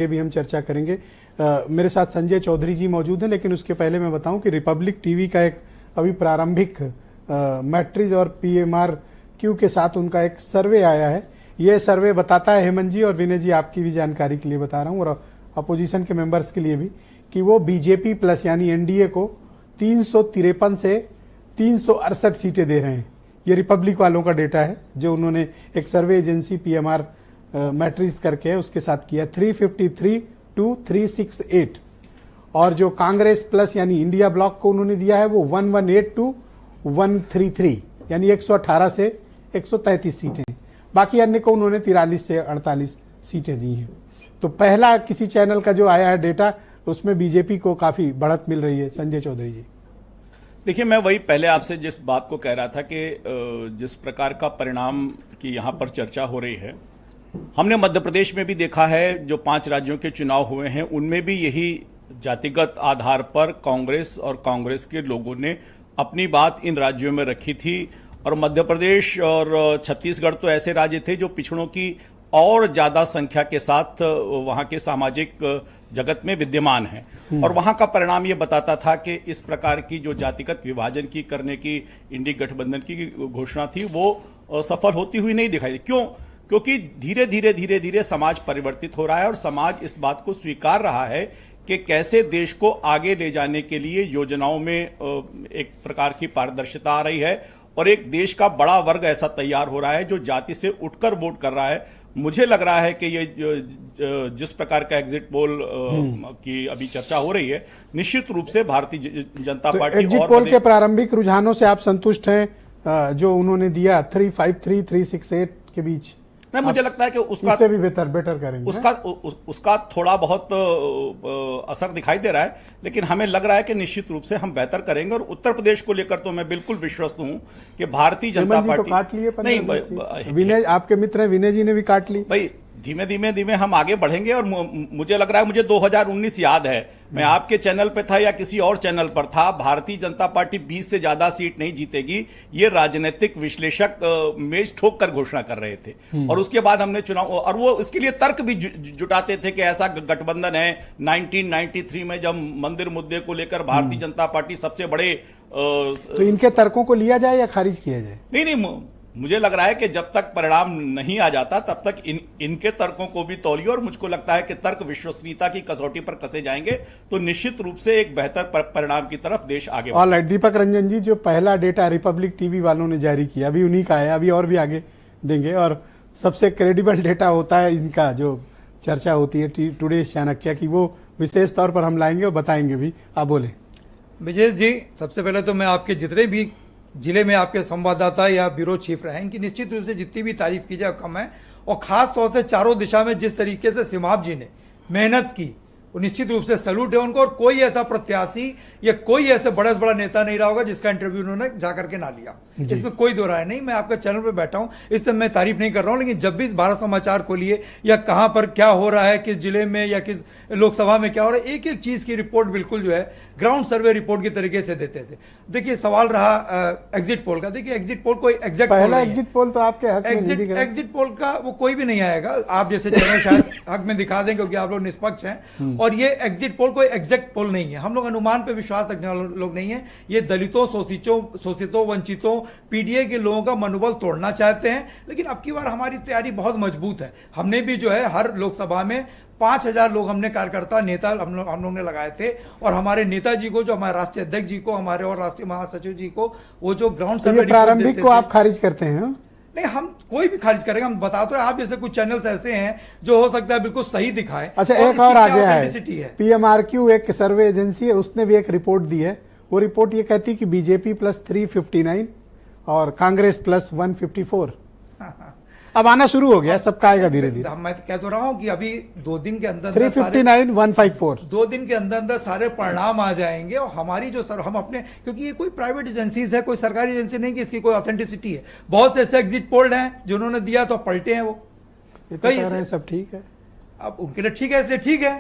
ये भी हम चर्चा करेंगे। मेरे साथ संजय चौधरी जी मौजूद हैं, लेकिन उसके पहले मैं बताऊं कि रिपब्लिक टीवी का एक अभी प्रारंभिक मैट्रिज और पीएमआर क्यू के साथ उनका एक सर्वे आया है। ये सर्वे बताता है, हेमंत जी और विनय जी आपकी भी जानकारी के लिए बता रहा हूं और अपोजिशन के मेंबर्स के लिए भी, कि वो बीजेपी प्लस यानी एनडीए को 353 से 368 सीटें दे रहे हैं। ये रिपब्लिक वालों का डेटा है जो उन्होंने एक सर्वे एजेंसी पीएमआर मैट्रिक्स करके उसके साथ किया। 353 to 368। और जो कांग्रेस प्लस यानी इंडिया ब्लॉक को उन्होंने दिया है वो 118 to 133 यानी 118 से 133 सीटें। बाकी अन्य को उन्होंने 43 से 48 सीटें दी हैं। तो पहला किसी चैनल का जो आया है डेटा, उसमें बीजेपी को काफी बढ़त मिल रही है। संजय चौधरी जी, देखिए, मैं वही पहले आपसे जिस बात को कह रहा था कि जिस प्रकार का परिणाम की यहाँ पर चर्चा हो रही है, हमने मध्य प्रदेश में भी देखा है। जो 5 राज्यों के चुनाव हुए हैं उनमें भी यही जातिगत आधार पर कांग्रेस और कांग्रेस के लोगों ने अपनी बात इन राज्यों में रखी थी। और मध्य प्रदेश और छत्तीसगढ़ तो ऐसे राज्य थे जो पिछड़ों की और ज्यादा संख्या के साथ वहां के सामाजिक जगत में विद्यमान हैं। और वहां का परिणाम ये बताता था कि इस प्रकार की जो जातिगत विभाजन की करने की इंडी गठबंधन की घोषणा थी वो सफल होती हुई नहीं दिखाई दी। क्यों? क्योंकि धीरे धीरे समाज परिवर्तित हो रहा है और समाज इस बात को स्वीकार रहा है कि कैसे देश को आगे ले जाने के लिए योजनाओं में एक प्रकार की पारदर्शिता आ रही है और एक देश का बड़ा वर्ग ऐसा तैयार हो रहा है जो जाति से उठकर वोट कर रहा है। मुझे लग रहा है कि ये जिस प्रकार का एग्जिट पोल की अभी चर्चा हो रही है, निश्चित रूप से Bharatiya Janata party exit poll के प्रारंभिक रुझानों से आप संतुष्ट हैं? जो उन्होंने दिया 353 368 के बीच, नहीं, मुझे लगता है कि उसका इससे भी बेटर करेंगे। उसका थोड़ा बहुत असर दिखाई दे रहा है, लेकिन हमें लग रहा है कि निश्चित रूप से हम बेहतर करेंगे। और उत्तर प्रदेश को लेकर तो मैं बिल्कुल विश्वस्त हूं कि भारतीय जनता पार्टी काट लिए। नहीं, विनय आपके मित्र हैं, विनय जी ने भी काट ली। भाई धीमे धीमे हम आगे बढ़ेंगे। और मुझे लग रहा है, मुझे 2019 याद है, मैं आपके चैनल पे था या किसी और चैनल पर था, भारतीय जनता पार्टी 20 से ज्यादा सीट नहीं जीतेगी, ये राजनीतिक विश्लेषक मेज ठोक कर घोषणा कर रहे थे। और उसके बाद हमने चुनाव, और वो इसके लिए तर्क भी जुटाते थे कि ऐसा गठबंधन है। 1993 में जब मंदिर मुद्दे को लेकर भारतीय जनता पार्टी सबसे बड़े तो इनके तर्कों को लिया जाए या खारिज किया जाए? नहीं, मुझे लग रहा है कि जब तक परिणाम नहीं आ जाता तब तक इनके तर्कों को भी तौलिए। और मुझको लगता है कि तर्क विश्वसनीयता की कसौटी पर कसे जाएंगे तो निश्चित रूप से एक बेहतर परिणाम की तरफ देश आगे बढ़ेगा। ऑलराइट, दीपक रंजन जी, जो पहला डेटा रिपब्लिक टीवी वालों ने जारी किया, अभी उन्हीं का है, अभी और भी आगे देंगे। और सबसे क्रेडिबल डेटा होता है इनका, जो चर्चा होती है टुडेज चाणक्य की, वो विशेष तौर पर हम लाएंगे और बताएंगे भी। आप बोले विजय जी। सबसे पहले तो मैं आपके जितने भी जिले में आपके संवाददाता या ब्यूरो चीफ रहे, इनकी निश्चित रूप से जितनी भी तारीफ की जाए कम है। और खास तौर से चारों दिशा में जिस तरीके से सिमाब जी ने मेहनत की, वो निश्चित रूप से सैल्यूट है उनको। और कोई ऐसा प्रत्याशी या कोई ऐसे बड़ा से बड़ा नेता नहीं रहा होगा जिसका इंटरव्यू उन्होंने जाकर के ना लिया, इसमें कोई दो राय नहीं। मैं आपके चैनल पे बैठा हूं, इससे मैं तारीफ नहीं कर रहा हूं, लेकिन जब भी भारत समाचार को लिए या कहां पर क्या हो रहा है, किस जिले में या किस लोकसभा में क्या हो रहा है, एक एक चीज की रिपोर्ट बिल्कुल जो है ग्राउंड सर्वे रिपोर्ट की तरीके से देते थे। देखिए, सवाल रहा एग्जिट पोल का। देखिए, एग्जिट पोल कोई एग्जैक्ट पहला एग्जिट पोल तो आपके हक में एग्जिट पोल का वो कोई भी नहीं आएगा। आप जैसे चैनल शायद हक में दिखा दें क्योंकि आप लोग निष्पक्ष हैं। और ये एग्जिट पोल कोई एग्जैक्ट पोल नहीं है, हम लोग अनुमान पे विश्वास रखने वाले लोग नहीं है। ये दलितों, शोषितों, वंचितों, पीडीए के लोगों का मनोबल तोड़ना चाहते हैं। लेकिन अब की बार हमारी तैयारी बहुत मजबूत है। हमने भी जो है हर लोकसभा में 5000 लोग हमने कार्यकर्ता नेता हम लोग ने लगाए थे। और हमारे नेताजी को, जो हमारे राष्ट्रीय अध्यक्ष जी को, हमारे और राष्ट्रीय महासचिव जी को, वो जो ग्राउंड सर्वे प्रारंभिक को आप खारिज करते हैं? नहीं, हम कोई भी खारिज करेंगे। हम बता तो आप जैसे कुछ चैनल्स ऐसे हैं जो हो सकता है बिल्कुल सही दिखाए। अच्छा, एक और आ गया है, पीएमआरक्यू एक सर्वे एजेंसी है, उसने भी एक रिपोर्ट दी है। वो रिपोर्ट ये कहती है कि बीजेपी प्लस 359 और कांग्रेस प्लस 154। अब आना शुरू हो गया, सबका आएगा धीरे धीरे। मैं कह तो रहा हूं कि अभी 2 दिन के अंदर 359 154 2 दिन के अंदर सारे परिणाम आ जाएंगे। और हमारी जो हम अपने, क्योंकि ये कोई प्राइवेट एजेंसीज है, कोई सरकारी एजेंसी नहीं कि इसकी कोई ऑथेंटिसिटी है। बहुत से ऐसे एग्जिट पोल हैं जो उन्होंने दिया तो पलटे हैं, वो कई सब ठीक है। अब उनके लिए ठीक है, इसलिए ठीक है,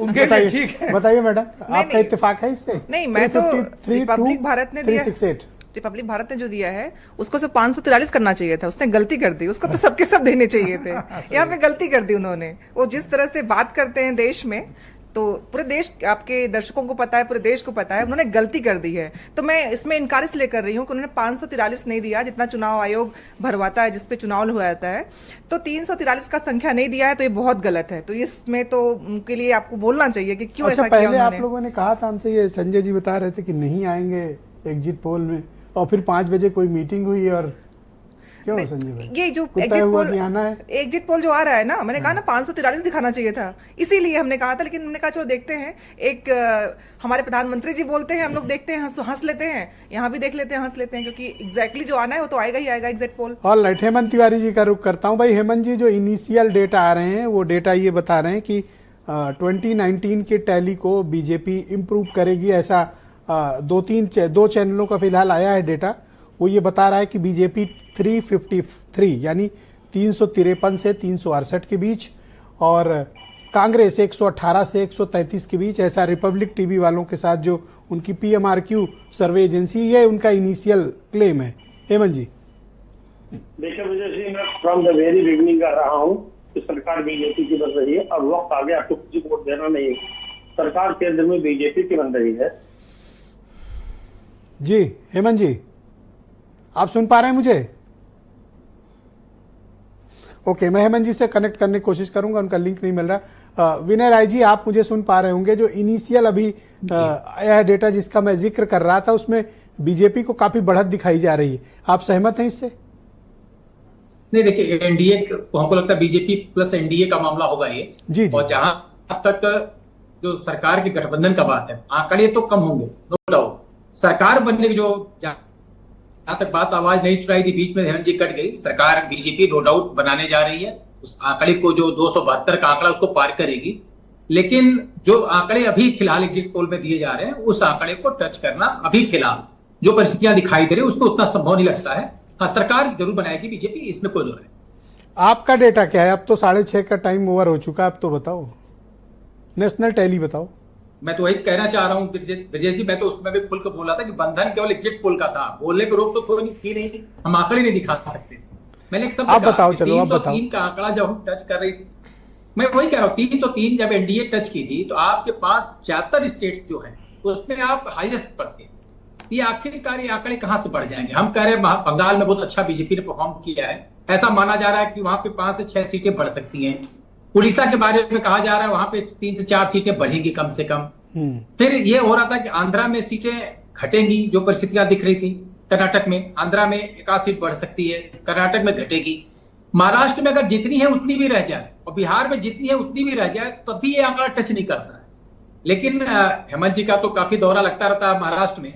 उनके लिए ठीक है। बताइए मैडम, आपका इत्तेफाक है इससे? नहीं, मैं तो रिपब्लिक भारत ने दिया रिपब्लिक भारत ने जो दिया है उसको सिर्फ 543 करना चाहिए था, उसने गलती कर दी, उसको तो सबके सब देने चाहिए थे। यहाँ पे गलती कर दी उन्होंने। वो जिस तरह से बात करते हैं देश में, तो पूरे देश, आपके दर्शकों को पता है, पूरे देश को पता है, उन्होंने गलती कर दी है। तो मैं इसमें इनकार इसलिए कर रही हूँ कि उन्होंने 543 नहीं दिया जितना चुनाव आयोग भरवाता है, जिसपे चुनाव हुआ जाता है, तो 343 का संख्या नहीं दिया है, तो ये बहुत गलत है। तो इसमें तो उनके लिए आपको बोलना चाहिए कि क्यों ऐसा किया पहले उन्होंने। आप लोगों ने कहा था हमसे, ये संजय जी बता रहे थे कि नहीं आएंगे एग्जिट पोल में, और फिर 5 बजे कोई मीटिंग हुई, और क्यों संजय भाई? ये जो कुछ तय हुआ कि आना है? एग्जिट पोल जो आ रहा है ना, मैंने कहा ना 543 दिखाना चाहिए था, इसीलिए हमने कहा था। लेकिन हमने कहा चलो देखते हैं, एक हमारे प्रधानमंत्री जी बोलते हैं, हम लोग देखते हैं, हंस लेते हैं, यहाँ भी देख लेते हैं, हंस लेते हैं, क्योंकि एग्जैक्टली जो आना है वो तो आएगा ही आएगा exit poll. All right, Hemant Tiwari ji का रुख करता हूँ। भाई हेमंत जी, जो इनिशियल डेटा आ रहे हैं वो डेटा ये बता रहे हैं कि 2019 के टैली को बीजेपी इम्प्रूव करेगी, ऐसा दो चैनलों का फिलहाल आया है डेटा। वो ये बता रहा है कि बीजेपी 353 यानी 353 से 368 के बीच, और कांग्रेस 118 से 133 के बीच, ऐसा रिपब्लिक टीवी वालों के साथ जो उनकी PMRQ सर्वे एजेंसी, ये उनका इनिशियल क्लेम है। हेमंत जी। देखिए विजय जी, मैं फ्रॉम द वेरी बिगनिंग कर रहा हूँ कि सरकार बीजेपी की बन रही है, और वक्त आ गया आपको किसी को वोट देना नहीं है। सरकार केंद्र में बीजेपी की बन रही है। जी हेमंत जी, आप सुन पा रहे हैं मुझे? ओके, मैं हेमंत जी से कनेक्ट करने की कोशिश करूंगा, उनका लिंक नहीं मिल रहा। विनय राय जी, आप मुझे सुन पा रहे होंगे, जो इनिशियल अभी आया है डेटा जिसका मैं जिक्र कर रहा था, उसमें बीजेपी को काफी बढ़त दिखाई जा रही है। आप सहमत हैं इससे? नहीं, देखिए एनडीए हमको लगता है बीजेपी प्लस एनडीए का मामला होगा ये। जी। और जहां अब तक जो सरकार के गठबंधन का बात है, आंकड़े तो कम होंगे नो डाउट। सरकार बनने की जो जहां तक बात आवाज नहीं सुनाई थी, बीच में हेमंत जी कट गई। सरकार बीजेपी नो डाउट बनाने जा रही है, उस आंकड़े को जो 272 का आंकड़ा उसको पार करेगी। लेकिन जो आंकड़े अभी फिलहाल एग्जिट पोल में दिए जा रहे हैं, उस आंकड़े को टच करना अभी फिलहाल जो परिस्थितियां दिखाई दे रही है उसको उतना संभव नहीं लगता है। हाँ, सरकार जरूर बनाएगी बीजेपी, इसमें कोई दो नहीं। आपका डेटा क्या है? अब तो 6:30 का टाइम ओवर हो चुका है, अब तो बताओ, नेशनल टैली बताओ। मैं तो वही कहना चाह रहा हूँ विजय जी, मैं तो उसमें भी खुल कर बोला था कि बंधन केवल एग्जिट पोल का था, बोलने को रोक तो कोई नहीं थी, नहीं हम आंकड़े नहीं दिखा सकते। मैंने एक सब आप बताओ, चलो आप बताओ। 303 का आंकड़ा जब हम टच कर रही थी, मैं वही कह रहा हूँ 303 जब एनडीए टच की थी, तो आपके पास 76 स्टेट्स जो है उसमें आप हाईएस्ट पर थे। ये आखिरकार ये आंकड़े कहां से बढ़ जाएंगे? हम कह रहे हैं बंगाल में बहुत अच्छा बीजेपी ने परफॉर्म किया है, ऐसा माना जा रहा है कि वहां पे 5 से 6 सीटें बढ़ सकती हैं। उड़ीसा के बारे में कहा जा रहा है वहां पे 3 से 4 सीटें बढ़ेंगी कम से कम। फिर ये हो रहा था कि आंध्रा में सीटें घटेंगी, जो परिस्थितियां दिख रही थी। कर्नाटक में, आंध्रा में 1 सीट बढ़ सकती है, कर्नाटक में घटेगी। महाराष्ट्र में अगर जितनी है उतनी भी रह जाए और बिहार में जितनी है उतनी भी रह जाए, तभी ये आंकड़ा टच नहीं करता है। लेकिन हेमंत जी का तो काफी दौरा लगता रहता है महाराष्ट्र में।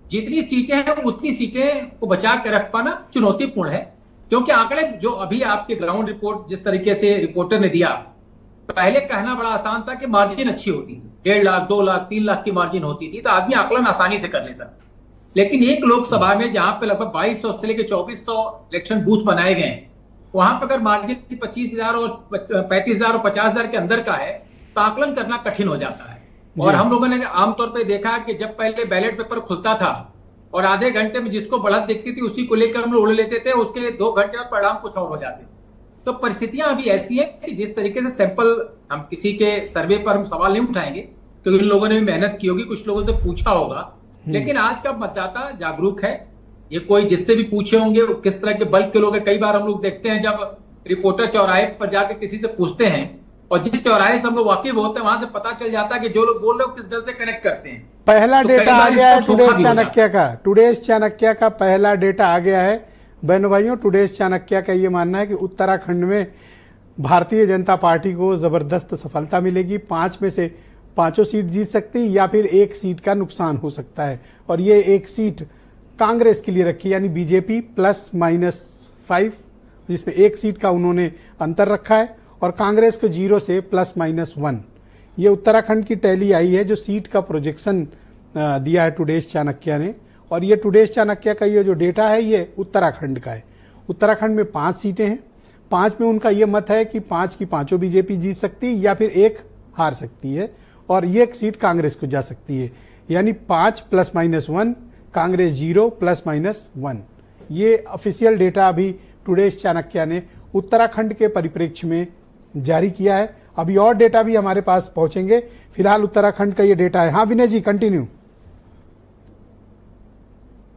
जितनी सीटें हैं उतनी सीटें को बचा के रख पाना चुनौतीपूर्ण है, क्योंकि आंकड़े जो अभी आपके ग्राउंड रिपोर्ट जिस तरीके से रिपोर्टर ने दिया, पहले कहना बड़ा आसान था कि मार्जिन अच्छी होती थी, 1.5 लाख 2 लाख 3 लाख की मार्जिन होती थी, तो आदमी आकलन आसानी से कर लेता। लेकिन एक लोकसभा में जहां पे लगभग 2200 से लेकर 2400 इलेक्शन बूथ बनाए गए, वहां पर अगर मार्जिन 25,000 और 35,000 और 50,000 के अंदर का है तो आकलन करना कठिन हो जाता है। और हम लोगों ने आमतौर पर देखा कि जब पहले बैलेट पेपर खुलता था और आधे घंटे में जिसको बढ़त दिखती थी उसी को लेकर हम लोग उड़ लेते थे, उसके 2 घंटे और परिणाम कुछ और हो जाते। तो परिस्थितियां अभी ऐसी है कि जिस तरीके से सैंपल, हम किसी के सर्वे पर हम सवाल नहीं उठाएंगे क्योंकि इन लोगों ने भी मेहनत की होगी, कुछ लोगों से पूछा होगा, लेकिन आज का मतदाता जागरूक है। ये कोई जिससे भी पूछे होंगे किस तरह के बल्क के लोग हैं। कई बार हम लोग देखते हैं जब रिपोर्टर चौराहे पर जाकर किसी से पूछते हैं और जिस चौराहे से हम लोग वाकिफ होते हैं वहां से पता चल जाता है कि जो लोग बोल रहे हो किस डर से कनेक्ट करते हैं। पहला तो डेटा आ गया है टुडेज चाणक्य का। टुडेज चाणक्य का पहला डेटा आ गया है बहनों भाइयों। टुडेज चाणक्य का ये मानना है कि उत्तराखंड में भारतीय जनता पार्टी को जबरदस्त सफलता मिलेगी। 5 में से 5 सीट जीत सकती या फिर 1 सीट का नुकसान हो सकता है, और ये 1 सीट कांग्रेस के लिए रखी, यानी बीजेपी +-5, जिसमें 1 सीट का उन्होंने अंतर रखा है, और कांग्रेस को 0 से +-1। ये उत्तराखंड की टैली आई है जो सीट का प्रोजेक्शन दिया है टुडेज चाणक्य ने। और ये टुडेज चाणक्य का ये जो डेटा है ये उत्तराखंड का है। उत्तराखंड में 5 सीटें हैं, 5 में उनका ये मत है कि 5 की 5 बीजेपी जीत सकती या फिर 1 हार सकती है, और ये 1 सीट कांग्रेस को जा सकती है। यानी 5 +-1 कांग्रेस 0 ±1। ये ऑफिशियल डेटा अभी टुडेज चाणक्य ने उत्तराखंड के परिप्रेक्ष्य में जारी किया है। अभी और डेटा भी हमारे पास पहुंचेंगे, फिलहाल उत्तराखंड का ये डेटा है। हाँ विनय जी, कंटिन्यू।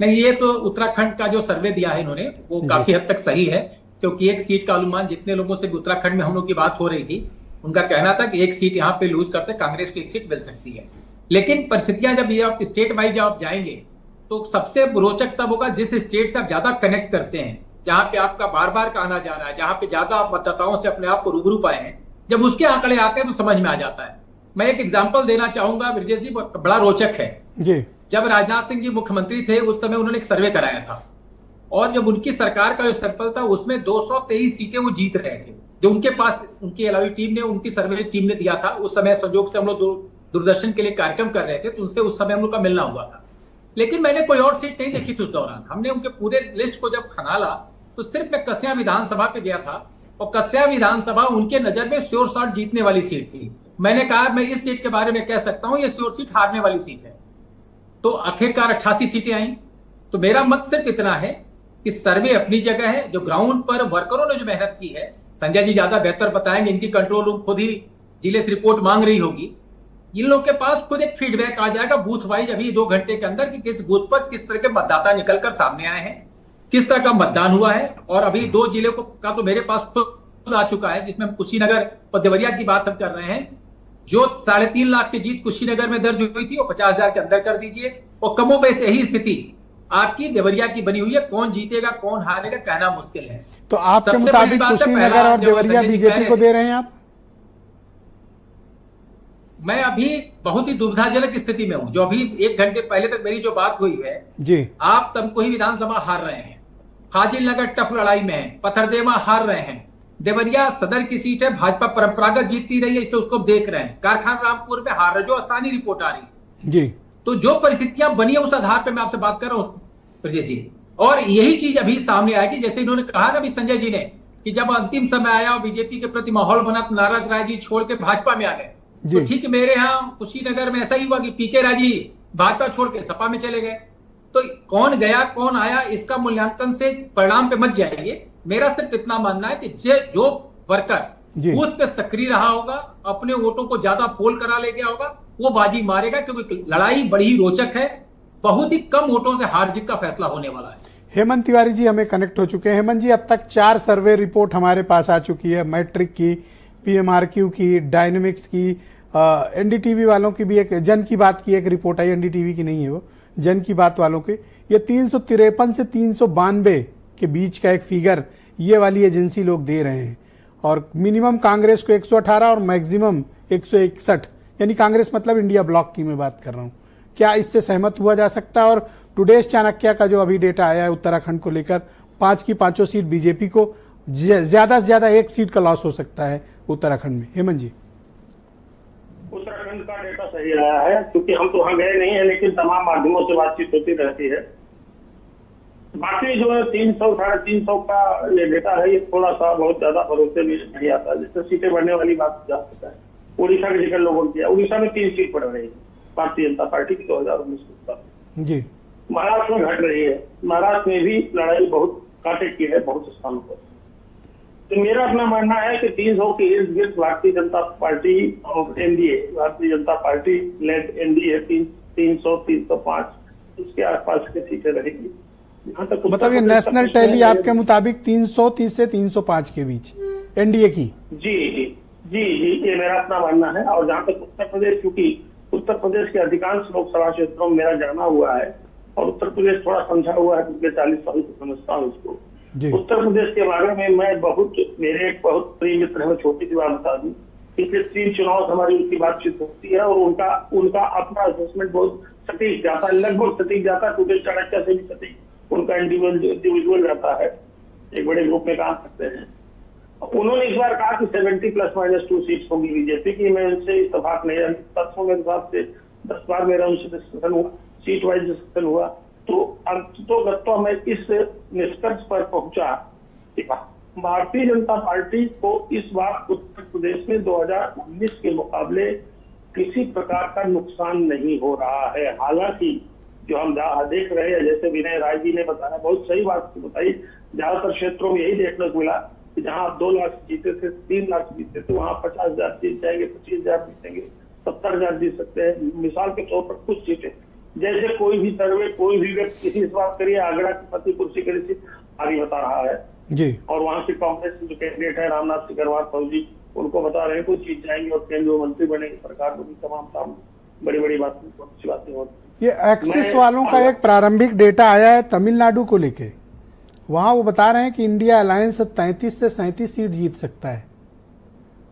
नहीं, ये तो उत्तराखंड का जो सर्वे दिया है इन्होंने वो काफी हद तक सही है, क्योंकि एक सीट का अनुमान जितने लोगों से उत्तराखंड में हम लोग की बात हो रही थी, उनका कहना था कि एक सीट यहाँ पे लूज करते कांग्रेस को एक सीट मिल सकती है। लेकिन परिस्थितियां जब ये आप स्टेट वाइज आप जाएंगे तो सबसे रोचक तब होगा जिस स्टेट से आप ज्यादा कनेक्ट करते हैं, जहां पे आपका बार बार का आना जाना है, जहां पे ज्यादा आप मतदाताओं से अपने आप को रूबरू पाए हैं, जब उसके आंकड़े आते हैं तो समझ में आ जाता है। मैं एक एग्जाम्पल देना चाहूंगा विजय जी, बड़ा रोचक है जी। जब राजनाथ सिंह जी मुख्यमंत्री थे उस समय उन्होंने एक सर्वे कराया था, और जब उनकी सरकार का जो सैंपल था उसमें 223 सीटें वो जीत रहे थे, जो उनके पास उनकी अलावी टीम ने, उनकी सर्वे टीम ने दिया था। उस समय संयोग से हम लोग दूरदर्शन के लिए कार्यक्रम कर रहे थे, तो उनसे उस समय हम लोग का मिलना हुआ था। लेकिन मैंने कोई और सीट नहीं देखी थी उस दौरान। हमने उनके पूरे लिस्ट को जब खनाला तो सिर्फ मैं कस्या विधानसभा पे गया था, और कस्या विधानसभा उनके नजर में श्योर शॉट जीतने वाली सीट थी। मैंने कहा मैं इस सीट के बारे में कह सकता हूं ये श्योर सीट हारने वाली सीट है। तो आखिरकार 88 सीटें आई। तो मेरा मत सिर्फ इतना है कि सर्वे अपनी जगह है, जो ग्राउंड पर वर्करों ने जो मेहनत की है, संजय जी ज्यादा बेहतर बताएंगे, इनकी कंट्रोल रूम खुद ही जिले से रिपोर्ट मांग रही होगी। इन लोग के पास खुद एक फीडबैक आ जाएगा बूथ वाइज अभी 2 घंटे के अंदर कि किस बूथ पर किस तरह के मतदाता निकलकर सामने आए हैं, किस तरह का मतदान हुआ है। और अभी 2 जिले का तो मेरे पास खुद आ चुका है, जिसमें कुशीनगर और देवरिया की बात हम कर रहे हैं। जो 3.5 लाख की जीत कुशीनगर में दर्ज हुई थी वो 50,000 के अंदर कर दीजिए, और कमोबेश यही स्थिति आपकी देवरिया की बनी हुई है। कौन जीतेगा कौन हारेगा कहना मुश्किल है। तो आपके मुताबिक कुशीनगर और देवरिया बीजेपी को दे रहे हैं आप? मैं अभी बहुत ही दुविधाजनक स्थिति में हूं। जो अभी 1 घंटे पहले तक मेरी जो बात हुई है जी, आप तमकोही विधानसभा हार रहे हैं, फाजिल नगर टफ लड़ाई में है, पथरदेवा हार रहे हैं, देवरिया सदर की सीट है भाजपा परंपरागत जीतती रही है, इससे उसको देख रहे हैं, कारखान रामपुर में हार रहे, जो स्थानीय रिपोर्ट आ रही जी। तो जो परिस्थितियां बनी है उस आधार पर मैं आपसे बात कर रहा हूं ब्रजेश जी। और यही चीज अभी सामने आएगी, जैसे इन्होंने कहा ना अभी संजय जी ने कि जब अंतिम समय आया और बीजेपी के प्रति माहौल बना तो नाराज राय जी छोड़ के भाजपा में आ गए। तो ठीक मेरे यहाँ कुशीनगर में ऐसा ही हुआ कि पीके राजी भाजपा छोड़ के सपा में चले गए। तो कौन गया कौन आया इसका मूल्यांकन से परिणाम पे मत जाइए। मेरा सिर्फ इतना मानना है कि जो वर्कर बूथ पे सक्रिय रहा होगा, अपने वोटों को ज्यादा पोल करा ले गया होगा, वो बाजी मारेगा, क्योंकि लड़ाई बड़ी ही रोचक है। बहुत ही कम वोटों से हार जीत का फैसला होने वाला है। हेमंत तिवारी जी हमें कनेक्ट हो चुके हैं। हेमंत जी, अब तक 4 सर्वे रिपोर्ट हमारे पास आ चुकी है, मैट्रिक की, पीएमआरक्यू की, डायनेमिक्स की, एनडीटीवी वालों की भी एक, जन की बात की एक रिपोर्ट आई, एनडीटीवी की नहीं है वो, जन की बात वालों के। ये 353 से 392 के बीच का एक फिगर ये वाली एजेंसी लोग दे रहे हैं, और मिनिमम कांग्रेस को 118 और मैक्सिमम 161, यानी कांग्रेस मतलब इंडिया ब्लॉक की मैं बात कर रहा हूं। क्या इससे सहमत हुआ जा सकता है? और टुडेज चाणक्य का जो अभी डेटा आया है उत्तराखंड को लेकर, 5 की 5 सीट बीजेपी को, ज्यादा से ज्यादा 1 सीट का लॉस हो सकता है उत्तराखंड में। हेमंत जी, उत्तराखंड का डेटा सही आया है, क्योंकि हम तो वहां गए नहीं है, लेकिन तमाम माध्यमों से बातचीत होती रहती है। बाकी जो है 300 साढ़े 300 का ये डेटा है, ये थोड़ा सा बहुत ज्यादा भरोसे में नहीं आता, जिससे सीटें बढ़ने वाली बात जा सकता है। उड़ीसा के जिक्र लोगों ने किया, उड़ीसा में 3 सीट बढ़ रही है भारतीय जनता पार्टी की 2019 जी। महाराष्ट्र में घट रही है, महाराष्ट्र में भी लड़ाई बहुत कांटे की है बहुत स्थानों पर। तो मेरा अपना मानना है कि 300 के इर्द गिर्द भारतीय जनता पार्टी और NDA, Bharatiya Janata party lead NDA 300 305 इसके आसपास की सीटें रहेगी। मतलब ये नेशनल टैली आपके मुताबिक 330 से 305 के बीच एनडीए की? जी जी जी जी, ये मेरा अपना मानना है। और जहां तक उत्तर प्रदेश, क्योंकि उत्तर प्रदेश के अधिकांश लोकसभा क्षेत्रों में मेरा जाना हुआ है, और उत्तर प्रदेश थोड़ा समझा हुआ है, पिछले 40 साल से समझता हूँ उसको। उत्तर प्रदेश के बारे में मैं मेरे एक बहुत प्रिय मित्र है, छोटी सी बात बता दूं, पिछले 3 चुनाव से हमारी उनकी बातचीत होती है, और उनका अपना असेसमेंट बहुत सटीक जाता है, लगभग सटीक जाता है, टुडेज चाणक्य से भी सटीक उनका इंडिविजुअल रहता है। एक बड़े ग्रुप में काम करते हैं। उन्होंने इस बार कहा कि 70 ±2 सीट्स होगी बीजेपी की। मैं उनसे इत्तेफाक नहीं, तथ्यों के हिसाब से 10 बार मेरा उनसे डिस्कशन हुआ, सीट वाइज डिस्कशन हुआ, तो अंततोगत्वा मैं इस निष्कर्ष पर पहुंचा कि भारतीय जनता पार्टी को इस बार उत्तर प्रदेश में 2019 के मुकाबले किसी प्रकार का नुकसान नहीं हो रहा है। हालांकि जो हम देख रहे हैं, जैसे विनय राय जी ने बताया, बहुत सही बात बताई। ज्यादातर क्षेत्रों में यही देखने को मिला कि जहां आप 2 लाख जीते थे, 3 लाख जीते थे, वहां 50,000 जीत जाएंगे, 25,000 जीतेंगे, 70,000 जीत सकते हैं। मिसाल के तौर पर कुछ सीटें, जैसे कोई भी सर्वे, कोई भी व्यक्ति, किसी से बात करिए, आगरा की पति कुर्सी के लिए आगे बता रहा है जी, और वहां से कांग्रेस के जो कैंडिडेट है रामनाथ सिकरवार फौजी, उनको बता रहे हैं कुछ जीत जाएंगे और केंद्रीय मंत्री बनेंगे, सरकार को भी तमाम बड़ी बड़ी बातें, अच्छी बातें होती। ये एक्सिस वालों का एक प्रारंभिक डेटा आया है तमिलनाडु को लेके, वहां वो बता रहे हैं कि इंडिया अलायंस 33 से 37 सीट जीत सकता है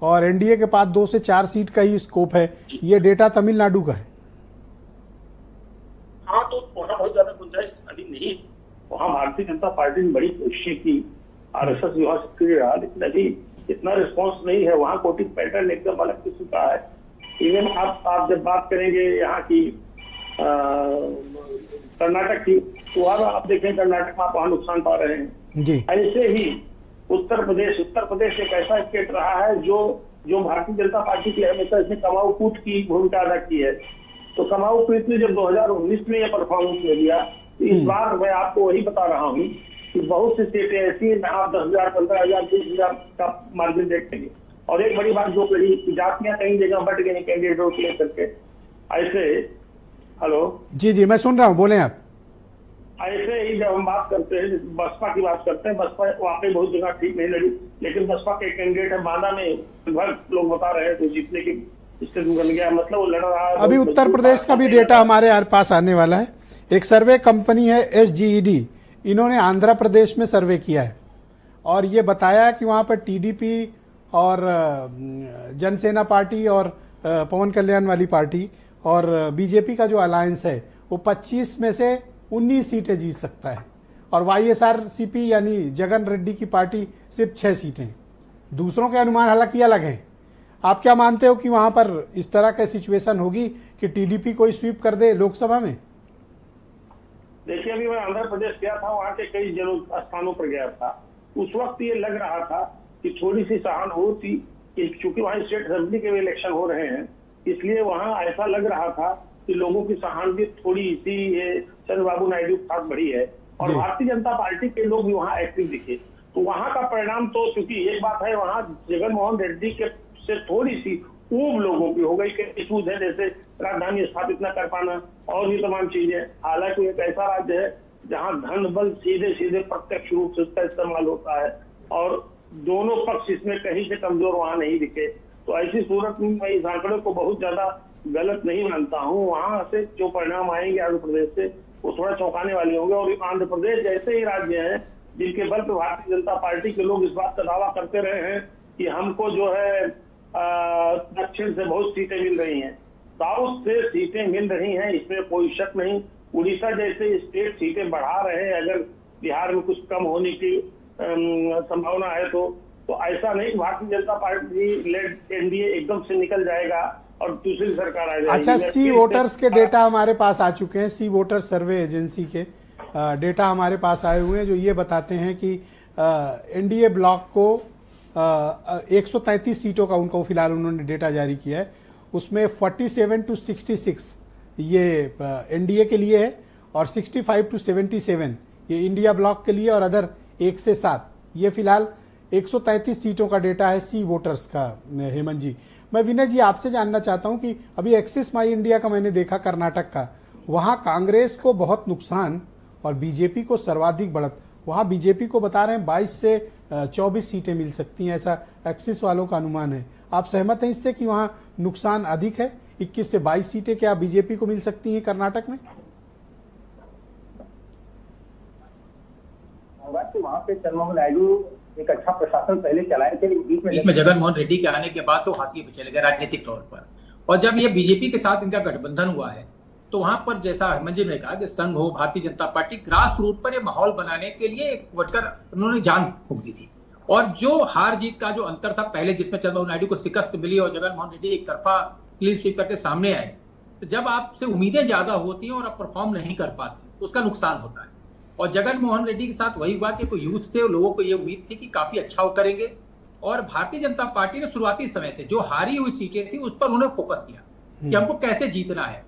और एनडीए के पास 2 से 4 सीट का ही स्कोप है। ये डेटा तमिलनाडु का है। हाँ, तो वहाँ बहुत ज्यादा गुंजाइश अभी नहीं। वहाँ भारतीय जनता पार्टी ने बड़ी कोशिशें की, आरएसएस भी वहाँ सक्रिय रहा, लेकिन अभी इतना रिस्पॉन्स नहीं है। वहाँ वोटिंग पैटर्न एकदम अलग किस्म का है। इवन आप जब बात करेंगे यहाँ की कर्नाटक की, तो आप देखें कर्नाटक में आप वहाँ नुकसान पा रहे हैं जी। ऐसे ही उत्तर प्रदेश एक ऐसा स्टेट रहा है जो भारतीय जनता पार्टी की हमेशा इसने कमाऊ कूट की भूमिका अदा की है। तो कमाऊ कूट ने जब 2019 में यह परफॉर्मेंस ले लिया, तो इस बार मैं आपको वही बता रहा हूँ कि बहुत सी सीटें ऐसी हैं जहाँ आप 10,000, 15,000, 20,000 का मार्जिन देखेंगे। और एक बड़ी बात जो कही कि जातियां कई जगह बढ़ गई कैंडिडेटों को लेकर के, ऐसे हेलो जी, मैं सुन रहा हूँ, बोले आप। ऐसे ही जब हम बात करते हैं, बसपा की बात करते हैं, बसपा वाकई बहुत जगह ठीक नहीं लगी, लेकिन बसपा के कैंडिडेट है बांदा में लगभग लोग बता रहे हैं तो जीतने की स्थिति बन गया, मतलब वो लड़ रहा है। अभी उत्तर प्रदेश का भी डेटा हमारे पास आने वाला है। एक सर्वे कंपनी है SGED, इन्होंने आंध्र प्रदेश में सर्वे किया है और ये बताया कि वहाँ पर TDP और जनसेना पार्टी और पवन कल्याण वाली पार्टी और बीजेपी का जो अलायंस है वो 25 में से 19 सीटें जीत सकता है और YSRCP यानी जगन रेड्डी की पार्टी सिर्फ 6 सीटें। दूसरों के अनुमान हालांकि अलग हैं। आप क्या मानते हो कि वहां पर इस तरह का सिचुएशन होगी कि TDP कोई स्वीप कर दे लोकसभा में? देखिए, अभी मैं आंध्र प्रदेश गया था, वहाँ के कई स्थानों पर गया था। उस वक्त ये लग रहा था कि थोड़ी सी सहानुभूति, क्योंकि वहाँ स्टेट असेंबली के भी इलेक्शन हो रहे हैं, इसलिए वहाँ ऐसा लग रहा था कि लोगों की सहानुभूति थोड़ी सी चंद्रबाबू नायडू के साथ बढ़ी है और भारतीय जनता पार्टी के लोग भी वहाँ एक्टिव दिखे। तो वहाँ का परिणाम तो, क्योंकि एक बात है, वहाँ जगन मोहन रेड्डी के से थोड़ी सी ऊब लोगों की हो गई कि इशूज है, जैसे राजधानी स्थापित न कर पाना और भी तमाम चीजें। हालांकि एक ऐसा राज्य है जहां धन बल सीधे प्रत्यक्ष रूप से उसका इस्तेमाल होता है और दोनों पक्ष इसमें कहीं से कमजोर वहां नहीं दिखे। तो ऐसी सूरत में मैं इस आंकड़े को बहुत ज्यादा गलत नहीं मानता हूँ। वहां से जो परिणाम आएंगे आंध्र प्रदेश से, वो थोड़ा चौंकाने वाले होंगे। और आंध्र प्रदेश जैसे ही राज्य है जिनके बल पर भारतीय जनता पार्टी के लोग इस बात का दावा करते रहे हैं कि हमको जो है दक्षिण से बहुत सीटें मिल रही हैं, साउथ से सीटें मिल रही हैं, इसमें कोई शक नहीं। उड़ीसा जैसे स्टेट सीटें बढ़ा रहे हैं, अगर बिहार में कुछ कम होने की संभावना है तो ऐसा नहीं Bharatiya Janata party lead NDA एकदम से निकल जाएगा और दूसरी सरकार आ जाएगी। अच्छा, सी वोटर्स के डेटा हमारे पास आ चुके हैं। सी वोटर सर्वे एजेंसी के डेटा हमारे पास आए हुए हैं जो ये बताते हैं कि एनडीए ब्लॉक को 133 सीटों का उनको फिलहाल उन्होंने डेटा जारी किया है, उसमें 47 to 66 ये एनडीए के लिए है और 65 to 77 ये इंडिया ब्लॉक के लिए और अदर 1 से 7। ये फिलहाल 133 सीटों का डेटा है सी वोटर्स का। हेमंत जी, मैं विनय जी आपसे जानना चाहता हूं कि अभी एक्सिस माई इंडिया का मैंने देखा कर्नाटक का, वहां कांग्रेस को बहुत नुकसान और बीजेपी को सर्वाधिक बढ़त। वहां बीजेपी को बता रहे हैं 22 से 24 सीटें मिल सकती हैं, ऐसा एक्सिस वालों का अनुमान है। आप सहमत हैं इससे कि वहां नुकसान अधिक है? 21 से 22 सीटें क्या बीजेपी को मिल सकती हैं कर्नाटक में? वहाँ पे चंद्रबाबू नायडू एक अच्छा प्रशासन पहले चलाए थे, बीच में जगन मोहन रेड्डी के आने के बाद से वो हाशिए पे चले गए राजनीतिक तौर पर। और जब ये बीजेपी के साथ इनका गठबंधन हुआ है तो वहां पर जैसा हेमंत जी ने कहा कि संघ हो, Bharatiya Janata party grass root पर ये माहौल बनाने के लिए एक वटकर उन्होंने जान फूंक दी थी। और जो हार जीत का जो अंतर था पहले, जिसमें चंद्रबाबू नायडू को शिकस्त मिली और जगन मोहन रेड्डी एक तरफा क्लीन स्वीप करके सामने आए, तो जब आपसे उम्मीदें ज्यादा होती हैं और आप परफॉर्म नहीं कर पाते तो उसका नुकसान होता है। और जगन मोहन रेड्डी के साथ वही हुआ कि कोई यूथ थे, लोगों को ये उम्मीद थी कि काफी अच्छा वो करेंगे और भारतीय जनता पार्टी ने शुरुआती समय से जो हारी हुई सीटें थी उस पर उन्होंने फोकस किया कि हमको कैसे जीतना है।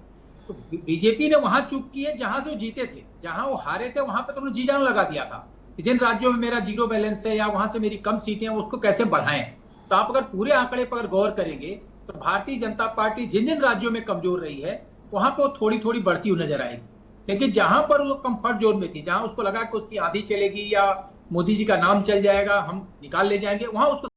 तो बीजेपी ने वहां चूक की है जहां से वो जीते थे, जहां वो हारे थे वहां पे तो उन्होंने जी जान लगा दिया था कि जिन राज्यों में मेरा जीरो बैलेंस है या वहां से मेरी कम सीटें हैं उसको कैसे बढ़ाएं। तो आप अगर पूरे आंकड़े पर गौर करेंगे तो भारतीय जनता पार्टी जिन जिन राज्यों में कमजोर रही है वहां पर वो थोड़ी थोड़ी बढ़ती हुई नजर आएगी। लेकिन जहां पर वो कंफर्ट जोन में थी, जहां उसको लगा कि उसकी आंधी चलेगी या मोदी जी का नाम चल जाएगा, हम निकाल ले जाएंगे, वहां उसको